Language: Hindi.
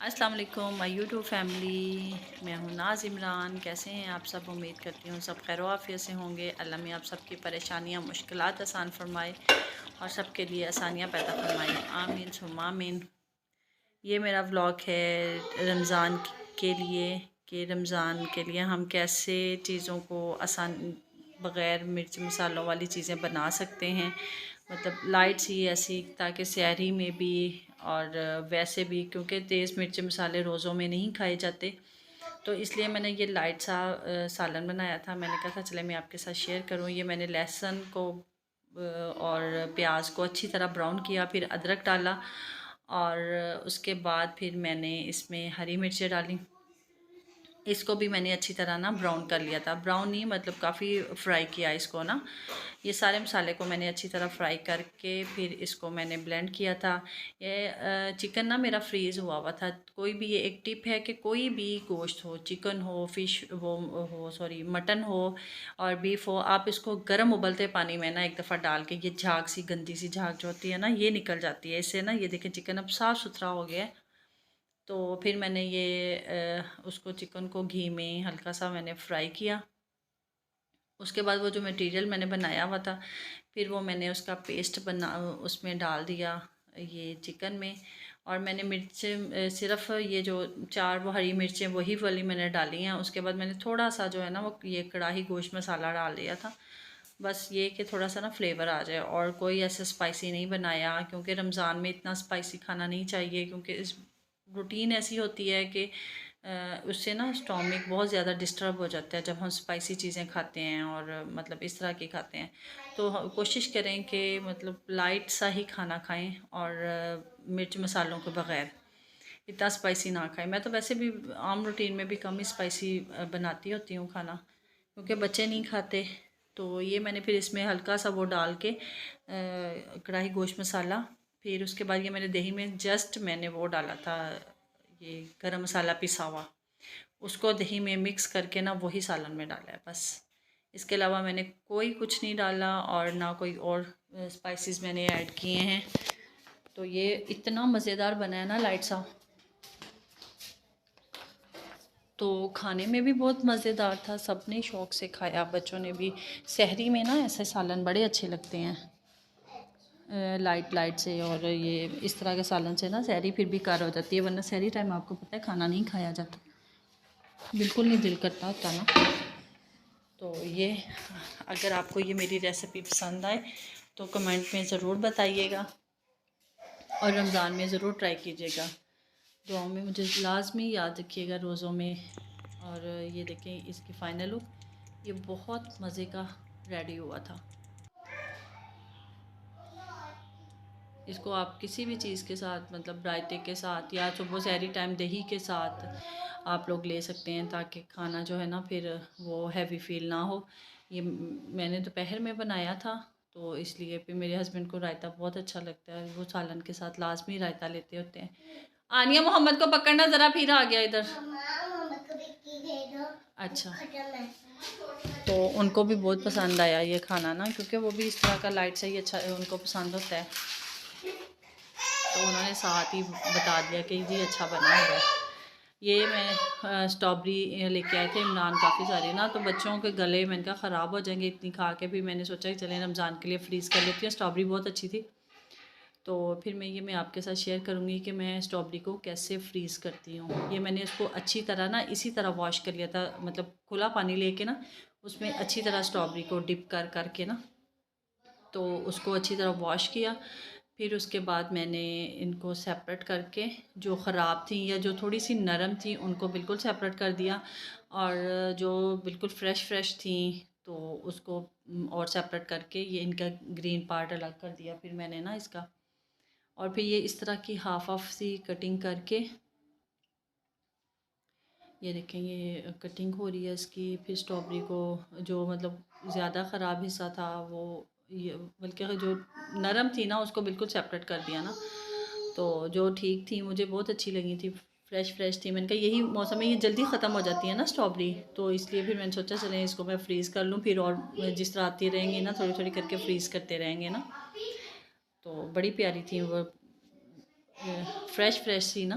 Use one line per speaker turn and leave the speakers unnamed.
अस्सलाम वालेकुम माय यूट्यूब फैमिली। मैं हूँ नाज इमरान। कैसे हैं आप सब? उम्मीद करती हूँ सब खैर आफियत से होंगे। अल्लाह में आप सबकी परेशानियाँ मुश्किलात आसान फरमाए और सबके लिए आसानियाँ पैदा फरमाए, आमीन सुम्मा आमीन। ये मेरा व्लॉग है रमज़ान के लिए कि रमज़ान के लिए हम कैसे चीज़ों को आसान बग़ैर मिर्च मसालों वाली चीज़ें बना सकते हैं। मतलब लाइट सी ऐसी ताकि सहरी में भी और वैसे भी, क्योंकि तेज़ मिर्च मसाले रोज़ों में नहीं खाए जाते, तो इसलिए मैंने ये लाइट सा सालन बनाया था। मैंने कहा था चले मैं आपके साथ शेयर करूं। ये मैंने लहसुन को और प्याज को अच्छी तरह ब्राउन किया, फिर अदरक डाला और उसके बाद फिर मैंने इसमें हरी मिर्चें डाली। इसको भी मैंने अच्छी तरह ना ब्राउन कर लिया था, ब्राउन नहीं मतलब काफ़ी फ्राई किया इसको ना। ये सारे मसाले को मैंने अच्छी तरह फ्राई करके फिर इसको मैंने ब्लेंड किया था। ये चिकन ना मेरा फ्रीज़ हुआ था। कोई भी, ये एक टिप है कि कोई भी गोश्त हो, चिकन हो, फ़िश हो सॉरी मटन हो और बीफ हो, आप इसको गर्म उबलते पानी में ना एक दफ़ा डाल के, ये झाग सी गंदी सी झाग जो होती है ना ये निकल जाती है इससे ना। ये देखें चिकन अब साफ़ सुथरा हो गया है। तो फिर मैंने ये उसको चिकन को घी में हल्का सा मैंने फ्राई किया। उसके बाद वो जो मटेरियल मैंने बनाया हुआ था, फिर वो मैंने उसका पेस्ट बना उसमें डाल दिया ये चिकन में। और मैंने मिर्च सिर्फ ये जो 4 वो हरी मिर्चें वही वाली मैंने डाली हैं। उसके बाद मैंने थोड़ा सा जो है ना वो ये कढ़ाई गोश्त मसाला डाल दिया था। बस ये कि थोड़ा सा ना फ्लेवर आ जाए, और कोई ऐसे स्पाइसी नहीं बनाया क्योंकि रमज़ान में इतना स्पाइसी खाना नहीं चाहिए, क्योंकि इस रूटीन ऐसी होती है कि उससे ना स्टोमिक बहुत ज़्यादा डिस्टर्ब हो जाता है जब हम स्पाइसी चीज़ें खाते हैं और मतलब इस तरह की खाते हैं। तो कोशिश करें कि मतलब लाइट सा ही खाना खाएं और मिर्च मसालों के बग़ैर इतना स्पाइसी ना खाएं। मैं तो वैसे भी आम रूटीन में भी कम ही स्पाइसी बनाती होती हूँ खाना, क्योंकि बच्चे नहीं खाते। तो ये मैंने फिर इसमें हल्का सा वो डाल के कढ़ाई गोश्त मसाला, फिर उसके बाद ये मैंने दही में जस्ट मैंने वो डाला था ये गरम मसाला पिसा हुआ, उसको दही में मिक्स करके ना वही सालन में डाला है बस। इसके अलावा मैंने कोई कुछ नहीं डाला और ना कोई और स्पाइसेस मैंने ऐड किए हैं। तो ये इतना मज़ेदार बना है ना लाइट सा, तो खाने में भी बहुत मज़ेदार था। सब ने शौक़ से खाया, बच्चों ने भी। सहरी में ना ऐसे सालन बड़े अच्छे लगते हैं लाइट लाइट से, और ये इस तरह के सालन से ना सहरी फिर भी कार हो जाती है, वरना सहरी टाइम आपको पता है खाना नहीं खाया जाता, बिल्कुल नहीं दिल करता होता ना। तो ये अगर आपको ये मेरी रेसिपी पसंद आए तो कमेंट में ज़रूर बताइएगा और रमज़ान में ज़रूर ट्राई कीजिएगा। दुआओं में मुझे लाजमी याद रखिएगा रोज़ों में। और ये देखें इसकी फ़ाइनल लुक, ये बहुत मज़े का रेडी हुआ था। इसको आप किसी भी चीज़ के साथ, मतलब रायते के साथ या सुबह सहरी टाइम दही के साथ आप लोग ले सकते हैं, ताकि खाना जो है ना फिर वो हैवी फील ना हो। ये मैंने दोपहर में बनाया था, तो इसलिए फिर मेरे हस्बैंड को रायता बहुत अच्छा लगता है, वो सालन के साथ लाजमी रायता लेते होते हैं। आनिया मोहम्मद को पकड़ना ज़रा, फिर आ गया इधर। अच्छा, तो उनको भी बहुत पसंद आया ये खाना ना, क्योंकि वो भी इस तरह का लाइट से ही अच्छा उनको पसंद होता है। तो उन्होंने साथ ही बता दिया कि जी अच्छा बना हुआ है। ये मैं स्ट्रॉबेरी लेके आए थे इमरान काफ़ी सारी ना, तो बच्चों के गले मैंने कहा ख़राब हो जाएंगे इतनी खा के, भी मैंने सोचा कि चलें रमज़ान के लिए फ्रीज़ कर लेती हूँ। स्ट्रॉबेरी बहुत अच्छी थी, तो फिर मैं आपके साथ शेयर करूँगी कि मैं स्ट्रॉबेरी को कैसे फ्रीज़ करती हूँ। ये मैंने उसको अच्छी तरह ना इसी तरह वॉश कर लिया था, मतलब खुला पानी लेके ना उसमें अच्छी तरह स्ट्रॉबेरी को डिप कर करके ना, तो उसको अच्छी तरह वॉश किया। फिर उसके बाद मैंने इनको सेपरेट करके, जो ख़राब थी या जो थोड़ी सी नरम थी उनको बिल्कुल सेपरेट कर दिया, और जो बिल्कुल फ़्रेश थी तो उसको और सेपरेट करके ये इनका ग्रीन पार्ट अलग कर दिया। फिर मैंने ना इसका, और फिर ये इस तरह की हाफ हाफ सी कटिंग करके, ये देखें ये कटिंग हो रही है इसकी। फिर स्ट्रॉबेरी को जो मतलब ज़्यादा ख़राब हिस्सा था वो, ये बल्कि जो नरम थी ना उसको बिल्कुल सेपरेट कर दिया ना, तो जो ठीक थी मुझे बहुत अच्छी लगी थी, फ्रेश थी। मैंने कहा यही मौसम में ये जल्दी ख़त्म हो जाती है ना स्ट्रॉबेरी, तो इसलिए फिर मैंने सोचा चलें इसको मैं फ्रीज़ कर लूँ, फिर और जिस तरह आती रहेंगी ना थोड़ी थोड़ी करके फ्रीज़ करते रहेंगे ना। तो बड़ी प्यारी थी वो, फ्रेश थी ना।